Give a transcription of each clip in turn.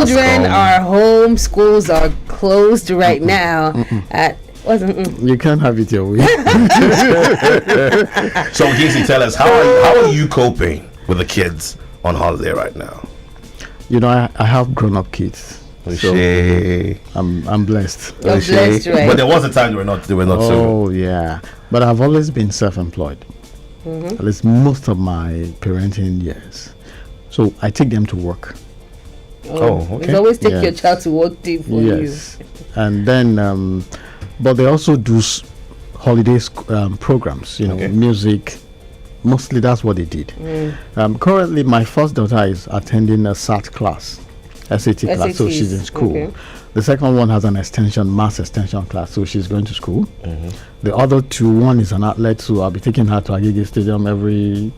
children are home. Schools are closed right now. You can't have it your way. So, Casey, tell us, how are you coping with the kids on holiday right now? You know, I have grown-up kids. So I'm blessed. You're blessed, right? But there was a time they were not so. Yeah. But I've always been self-employed. At least most of my parenting years. So I take them to work. Okay. You always take your child to work for you. And then, but they also do holidays programs, music. Mostly that's what they did. Currently, my first daughter is attending a SAT class, SAT class, so she's in school. Okay. The second one has an mass extension class, so she's going to school. The other two, one is an athlete, so I'll be taking her to Agege Stadium every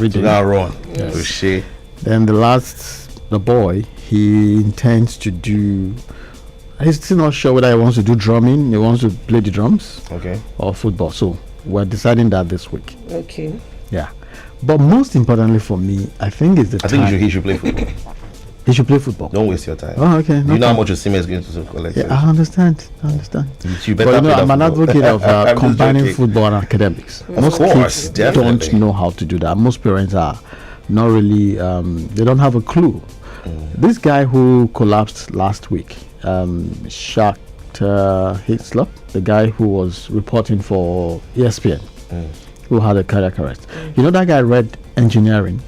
day. That run. Yes. Then the boy, he intends to do. He's still not sure whether he wants to do drumming. He wants to play the drums, or football. So we're deciding that this week. Okay. Yeah, but most importantly for me, I think is the time. I think he should play football. He should play football. Don't waste your time. Oh, okay. You know how much your Sima is going to collect. Yeah, I understand. You better I'm an advocate of combining football and academics. Most kids don't know how to do that. Most parents are not really. They don't have a clue. This guy who collapsed last week, Shaq Hislop, the guy who was reporting for ESPN, who had a cardiac arrest. You know, that guy read engineering.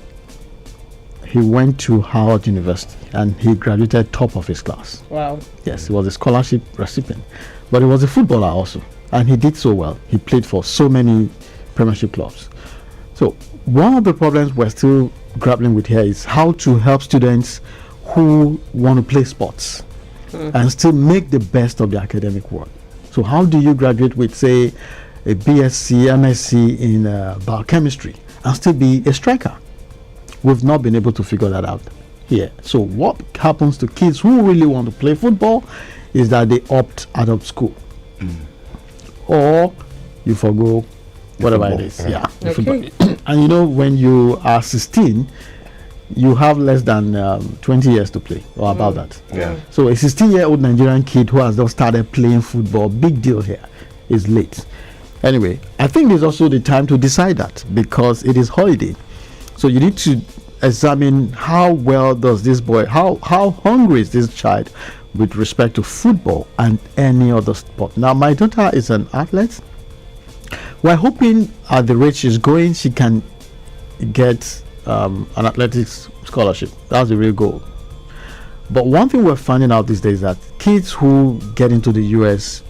He went to Howard University and he graduated top of his class. Wow. Yes, he was a scholarship recipient. But he was a footballer also. And he did so well. He played for so many Premiership clubs. So one of the problems we're still grappling with here is how to help students who want to play sports and still make the best of the academic work. So how do you graduate with, say, a BSc, MSc in biochemistry and still be a striker? We've not been able to figure that out here. So what happens to kids who really want to play football is that they opt out of school. Or you forgo whatever it is. Yeah. Okay. And you know, when you are 16, you have less than 20 years to play, or about that. Yeah. So a 16-year-old Nigerian kid who has just started playing football, big deal here, is late. Anyway, I think it's also the time to decide that, because it is holiday. So you need to examine how well does this boy, how hungry is this child with respect to football and any other sport. Now, my daughter is an athlete. We're hoping at the rate she's going, she can get an athletics scholarship. That's the real goal. But one thing we're finding out these days is that kids who get into the US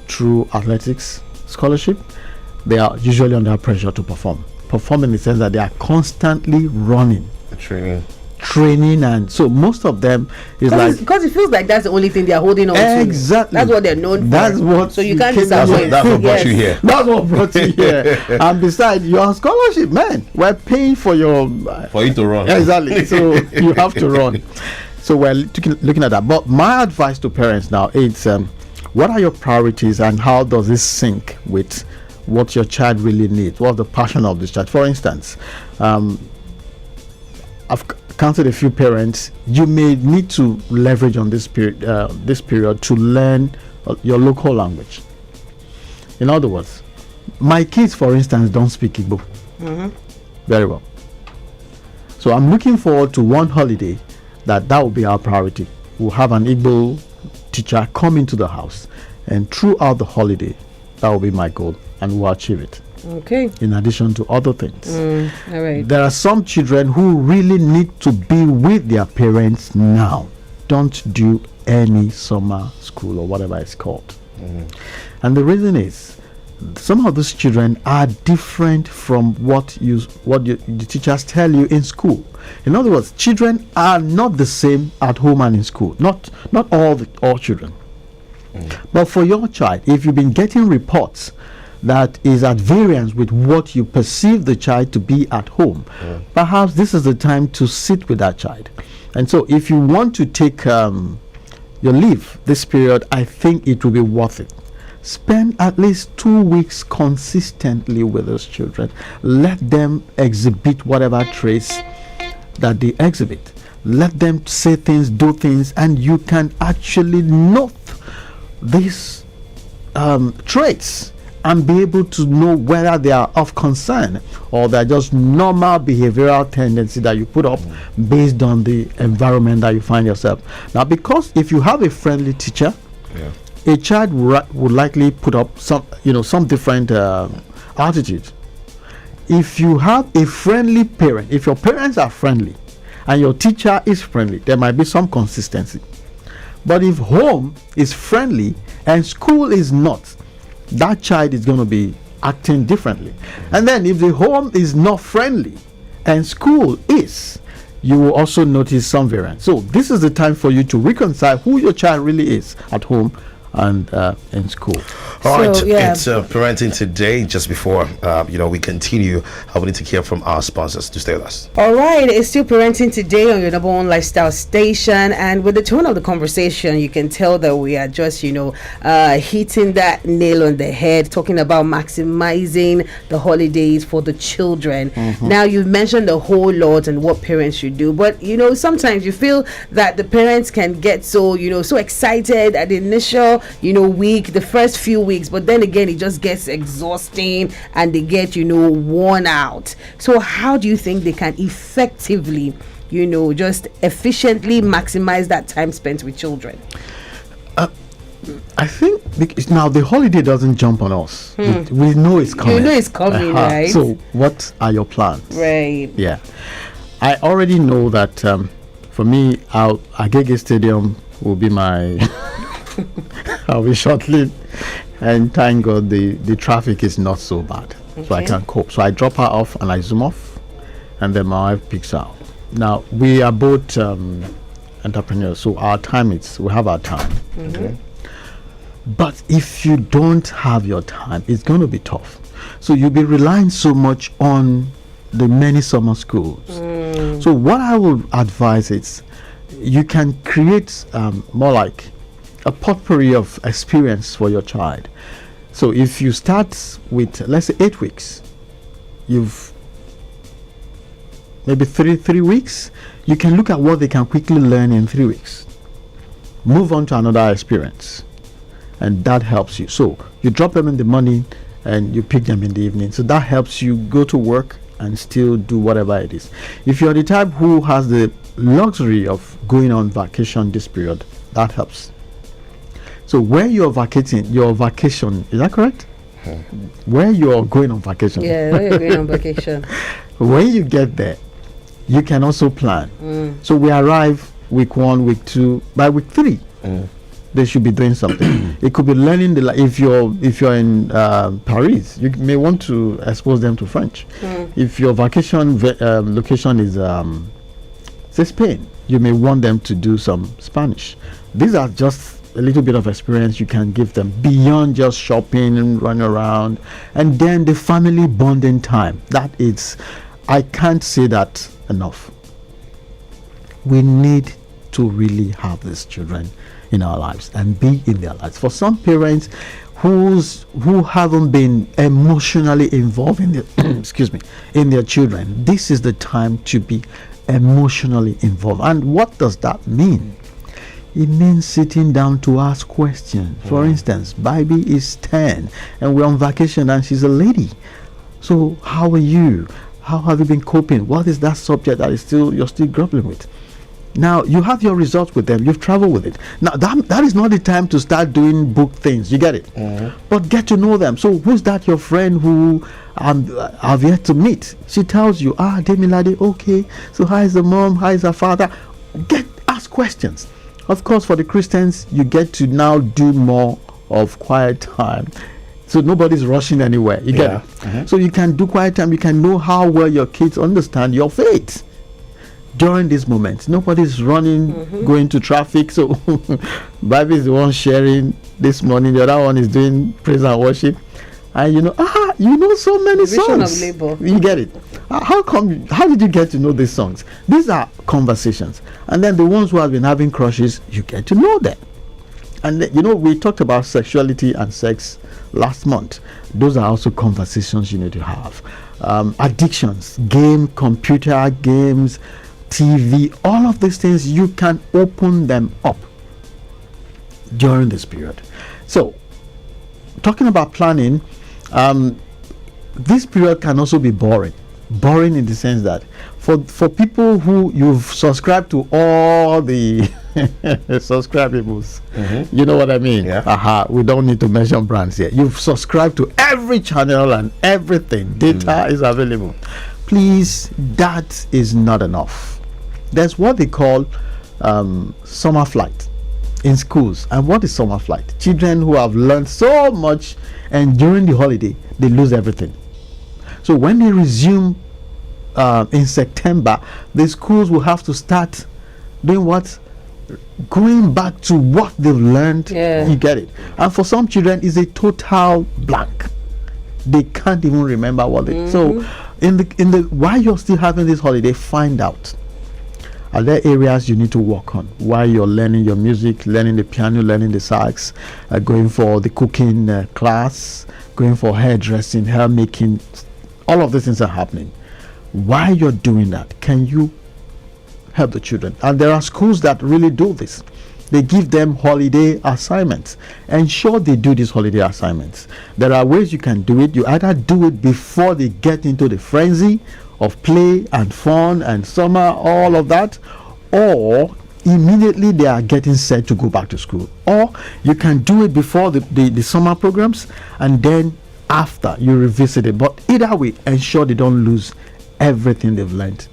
through athletics scholarship, they are usually under pressure to perform in the sense that they are constantly running, training, and so most of them is because it feels like that's the only thing they are holding on to. Exactly. That's what they're known for. That's what. So you can't disappoint. That's what brought you here. That's what brought you here. And besides, your scholarship, man, we're paying for your for you to run. Exactly. So you have to run. So we're looking at that. But my advice to parents now is, what are your priorities and how does this sync with what your child really needs? What's the passion of this child? For instance, I've counted a few parents. You may need to leverage on this period to learn your local language. In other words, my kids, for instance, don't speak Igbo very well. So I'm looking forward to one holiday that will be our priority. We'll have an Igbo teacher come into the house, and throughout the holiday, that will be my goal, and we'll achieve it. Okay. In addition to other things. All right. There are some children who really need to be with their parents now. Don't do any summer school or whatever it's called. And the reason is, some of those children are different from what the teachers tell you in school. In other words, children are not the same at home and in school. Not all children. But for your child, if you've been getting reports that is at variance with what you perceive the child to be at home, perhaps this is the time to sit with that child. And so if you want to take your leave this period, I think it will be worth it. Spend at least 2 weeks consistently with those children. Let them exhibit whatever traits that they exhibit. Let them say things, do things, and you can actually note these traits and be able to know whether they are of concern or they're just normal behavioral tendency that you put up based on the environment that you find yourself. Now, because if you have a friendly teacher, a child would likely put up some different attitude. If you have a friendly parent, if your parents are friendly and your teacher is friendly, there might be some consistency. But if home is friendly and school is not, that child is going to be acting differently. And then if the home is not friendly and school is, you will also notice some variance. So this is the time for you to reconcile who your child really is at home and in school. All right, So, yeah. it's parenting today. Just before we continue, I wanted to hear from our sponsors to stay with us. All right, it's still parenting today on your number one lifestyle station, and with the tone of the conversation, you can tell that we are just, hitting that nail on the head, talking about maximizing the holidays for the children. Now, you've mentioned a whole lot and what parents should do, but sometimes you feel that the parents can get so excited at the initial week, the first few weeks, but then again it just gets exhausting and they get worn out. So how do you think they can effectively just efficiently maximize that time spent with children? I think because now the holiday doesn't jump on us. We know it's coming. You know it's coming, right? So what are your plans? Right. Yeah, I already know that for me, Agege Stadium will be my I'll be short-lived, and thank God the traffic is not so bad, so I can cope. So I drop her off and I zoom off, and then my wife picks her up. Now we are both entrepreneurs, so we have our time. Okay? But if you don't have your time, it's going to be tough. So you'll be relying so much on the many summer schools. So what I will advise is you can create more like a potpourri of experience for your child. So if you start with, let's say, 8 weeks, you've maybe three weeks, you can look at what they can quickly learn in 3 weeks. Move on to another experience, and that helps you. So you drop them in the morning and you pick them in the evening. So that helps you go to work and still do whatever it is. If you're the type who has the luxury of going on vacation this period, that helps. So where you're vacating, your vacation, is that correct? Where you're going on vacation. Yeah, where you're going on vacation. When you get there, you can also plan. So we arrive week 1, week 2, by week 3, they should be doing something. It could be learning if you're in Paris, you may want to expose them to French. If your vacation location is say Spain, you may want them to do some Spanish. These are just a little bit of experience you can give them beyond just shopping and running around. And then the family bonding time, I can't say that enough. We need to really have these children in our lives and be in their lives. For some parents who haven't been emotionally involved in their in their children, this is the time to be emotionally involved. And what does that mean? It means sitting down to ask questions. For instance, Baby is 10 and we're on vacation and she's a lady. So how are you? How have you been coping? What is that subject that you're still grappling with? Now you have your results with them. You've traveled with it. Now that is not the time to start doing book things. You get it? But get to know them. So who's that your friend who I've yet to meet? She tells you, Demilade, okay. So how is the mom? How is her father? Ask questions. Of course, for the Christians, you get to now do more of quiet time. So nobody's rushing anywhere. You get it? So you can do quiet time. You can know how well your kids understand your faith during this moment. Nobody's running, going to traffic. So Baby is the one sharing this morning. The other one is doing praise and worship. And you know so many songs. Of labor. You get it? How did you get to know these songs? These are conversations. And then the ones who have been having crushes, you get to know them. And we talked about sexuality and sex last month. Those are also conversations you need to have. Addictions, computer games, TV, all of these things, you can open them up during this period. So, talking about planning, this period can also be boring. Boring in the sense that for people who you've subscribed to all the subscribables, you know what I mean? Yeah. We don't need to mention brands here. You've subscribed to every channel and everything. Data is available. Please, that is not enough. There's what they call summer flight in schools. And what is summer flight? Children who have learned so much, and during the holiday they lose everything. So when they resume in September, the schools will have to start doing what? Going back to what they've learned. Yeah. You get it? And for some children, it's a total blank. They can't even remember what they. So in the while you're still having this holiday, find out, are there areas you need to work on while you're learning your music, learning the piano, learning the sax, going for the cooking class, going for hairdressing, hair making. All of these things are happening. While you're doing that, can you help the children? And there are schools that really do this. They give them holiday assignments. Ensure they do these holiday assignments. There are ways you can do it. You either do it before they get into the frenzy of play and fun and summer, all of that, or immediately they are getting set to go back to school. Or you can do it before the summer programs, and then after you revisit it. But either way, ensure they don't lose everything they've learned,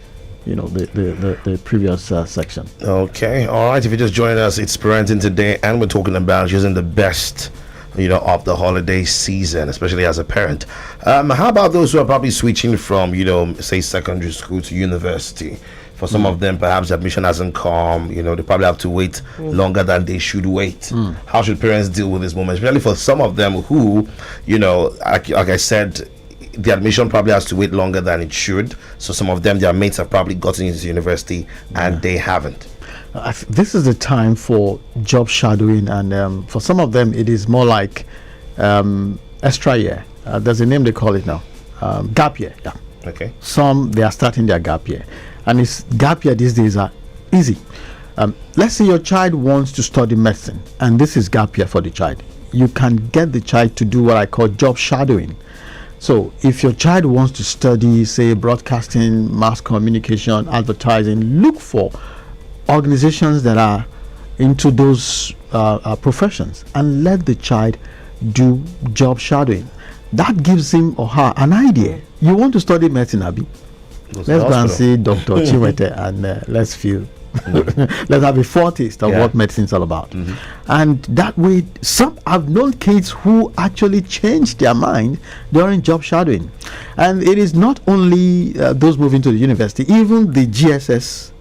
the previous section. Okay, all right. If you just joined us, it's Parenting Today, and we're talking about using the best, of the holiday season, especially as a parent. How about those who are probably switching from, say, secondary school to university? For some of them, perhaps admission hasn't come. They probably have to wait longer than they should wait. How should parents deal with this moment? Especially for some of them who, like I said, the admission probably has to wait longer than it should. So some of them, their mates have probably gotten into university and they haven't. This is the time for job shadowing, and for some of them, it is more like extra year. There's a name they call it now, gap year. Yeah. Okay. Some, they are starting their gap year. And it's gap year these days are easy. Let's say your child wants to study medicine, and this is gap year for the child. You can get the child to do what I call job shadowing. So if your child wants to study, say, broadcasting, mass communication, advertising, look for organizations that are into those professions and let the child do job shadowing. That gives him or her an idea. You want to study medicine, Abi? Let's go and see Dr. Chiwete and let's feel. Let's have a foretaste of what medicine is all about. And that way, I've known kids who actually changed their mind during job shadowing. And it is not only those moving to the university, even the GSS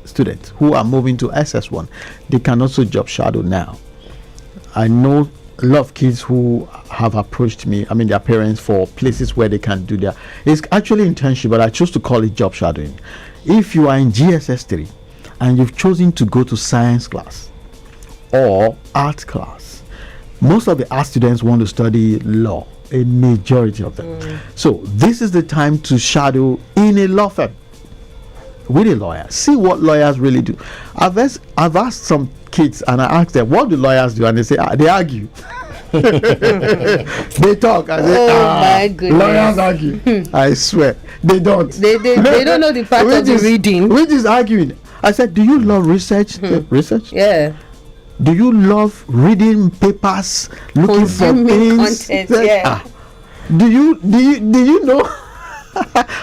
students who are moving to SS1, they can also job shadow now. I know a lot of kids who have approached me, their parents, for places where they can do their, it's actually internship, but I choose to call it job shadowing. If you are in GSS3 and you've chosen to go to science class or art class, most of the art students want to study law, a majority of them. So this is the time to shadow in a law firm with a lawyer. See what lawyers really do. I've asked some kids and I asked them, what do lawyers do? And they say, they argue. They talk. I say, my goodness. Lawyers argue. I swear. They don't. They don't know the part of the reading. Which is arguing. I said, do you love research? Research? Yeah. Do you love reading papers, looking for things? Content, yeah. Do you know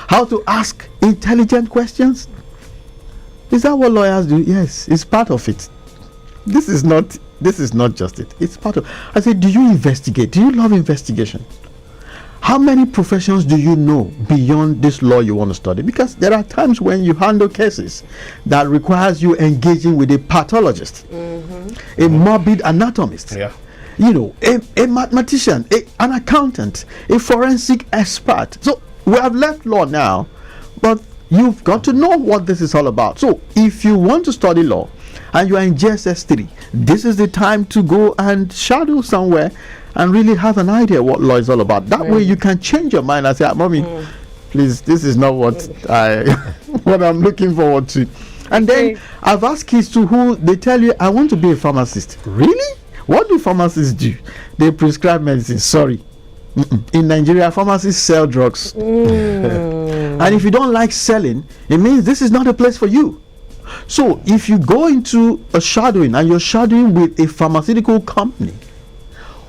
how to ask intelligent questions? Is that what lawyers do? Yes, it's part of it. This is not just it. It's part of. I said, do you investigate? Do you love investigation? How many professions do you know beyond this law you want to study? Because there are times when you handle cases that requires you engaging with a pathologist, a morbid anatomist, a mathematician, an accountant, a forensic expert. So we have left law now, but you've got to know what this is all about. So if you want to study law and you are in GSS3, this is the time to go and shadow somewhere and really have an idea what law is all about. That way you can change your mind and say, Mommy, Please, this is not what what I'm looking forward to. And then I've asked kids to who they tell you, I want to be a pharmacist. Really? What do pharmacists do? They prescribe medicine. Sorry. In Nigeria, pharmacists sell drugs. And if you don't like selling, it means this is not a place for you. So if you go into a shadowing and you're shadowing with a pharmaceutical company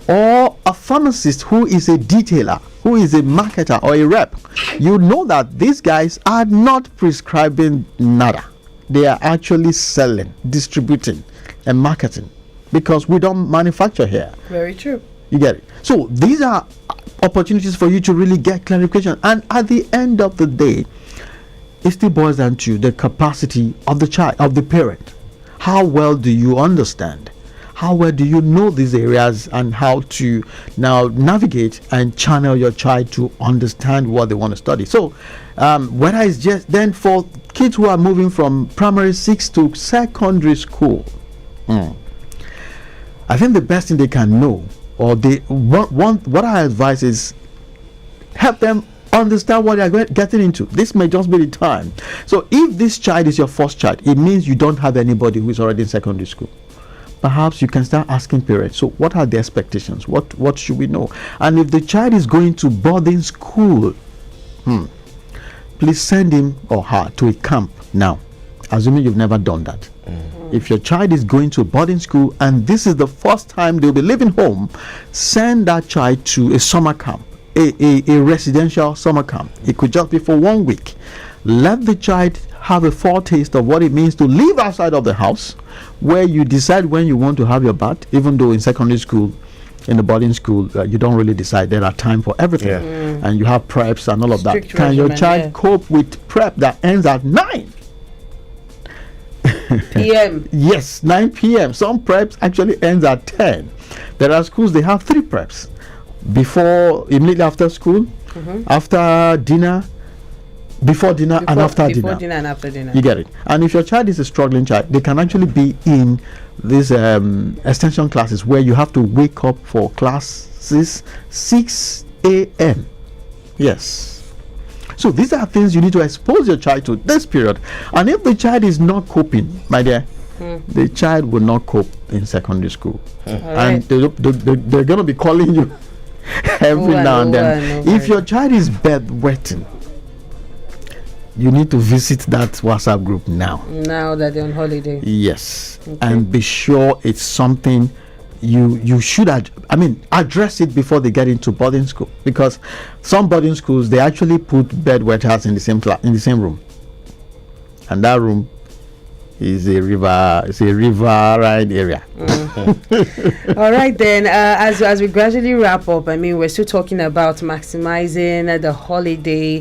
or a pharmacist who is a detailer, who is a marketer or a rep, you know that these guys are not prescribing nada. They are actually selling, distributing, and marketing, because we don't manufacture here. Very true. You get it? So these are opportunities for you to really get clarification. And at the end of the day, it still boils down to the capacity of the child, of the parent. How well do you understand? How well do you know these areas, and how to now navigate and channel your child to understand what they want to study? So whether it's just then for kids who are moving from primary 6 to secondary school, I think the best thing they can know, or they what I advise is help them understand what they're getting into. This may just be the time. So if this child is your first child, it means you don't have anybody who is already in secondary school. Perhaps you can start asking parents, so what are the expectations? What should we know? And if the child is going to boarding school, please send him or her to a camp now, assuming you've never done that. If your child is going to boarding school and this is the first time they'll be leaving home, send that child to a summer camp, a residential summer camp. It could just be for 1 week. Let the child have a foretaste of what it means to live outside of the house, where you decide when you want to have your bath, even though in secondary school, in the boarding school, you don't really decide. There are time for everything. And you have preps and all of that. Can your child cope with prep that ends at 9 p.m.? Yes, 9 p.m. Some preps actually ends at 10. There are schools, they have 3 preps. Immediately after school, after dinner, before dinner, and after dinner. Before dinner and after dinner. You get it. And if your child is a struggling child, they can actually be in these extension classes where you have to wake up for classes 6 a.m. Yes. So these are things you need to expose your child to this period. And if the child is not coping, my dear, the child will not cope in secondary school. And they're going to be calling you every now and then. If your child is bedwetting, you need to visit that WhatsApp group now. Now that they're on holiday. Yes. Okay. And be sure it's something you should address it before they get into boarding school, because some boarding schools, they actually put bedwetters in the same room, and that room is a riverine area. All right then, as we gradually wrap up, we're still talking about maximizing the holiday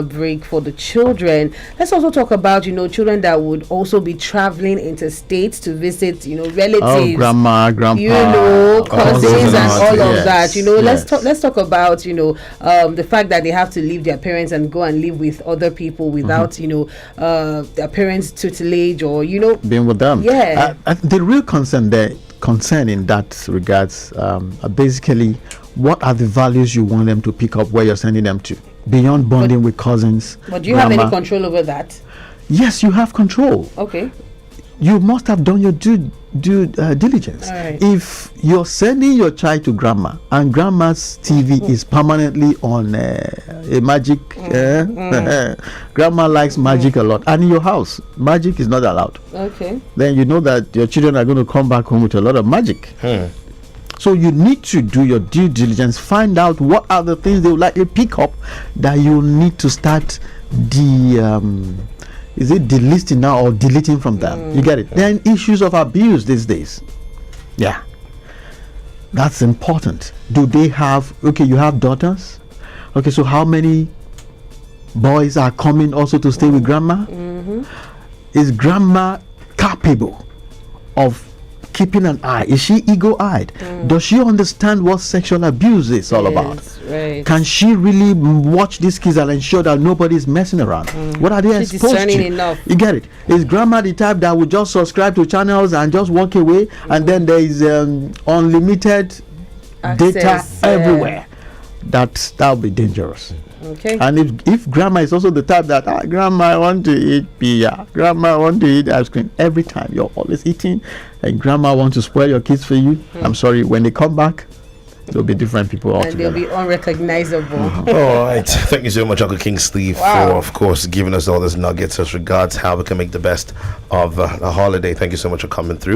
break for the children. Let's also talk about children that would also be traveling interstate to visit relatives, grandma, grandpa, cousins, and all of that. Let's talk about the fact that they have to leave their parents and go and live with other people without their parents' tutelage or being with them. The real concern in that regards are basically, what are the values you want them to pick up where you're sending them to, beyond bonding with cousins. But do you have any control over that? Yes, you have control. Okay. You must have done your due diligence. Right. If you're sending your child to grandma and grandma's TV is permanently on a magic, grandma likes magic a lot, and in your house magic is not allowed, then you know that your children are going to come back home with a lot of magic. So you need to do your due diligence, find out what are the things they would likely pick up that you need to start delisting now or deleting from them. You get it? Then issues of abuse these days. Yeah. That's important. Do they have, you have daughters? Okay, so how many boys are coming also to stay with grandma? Is grandma capable of keeping an eye? Is she ego-eyed? Does she understand what sexual abuse is all about? Right. Can she really watch these kids and ensure that nobody's messing around? What are they exposed to? Enough. You get it? Is grandma the type that would just subscribe to channels and just walk away, and then there is unlimited access, data everywhere? That would be dangerous. Okay. And if grandma is also the type that grandma, I want to eat pizza, grandma, I want to eat ice cream, every time you're always eating, and grandma wants to spoil your kids for you, I'm sorry, when they come back, there'll be different people And altogether. they'll be unrecognizable. All right. Thank you so much, Uncle Kingsley, for, of course, giving us all those nuggets as regards how we can make the best of the holiday. Thank you so much for coming through.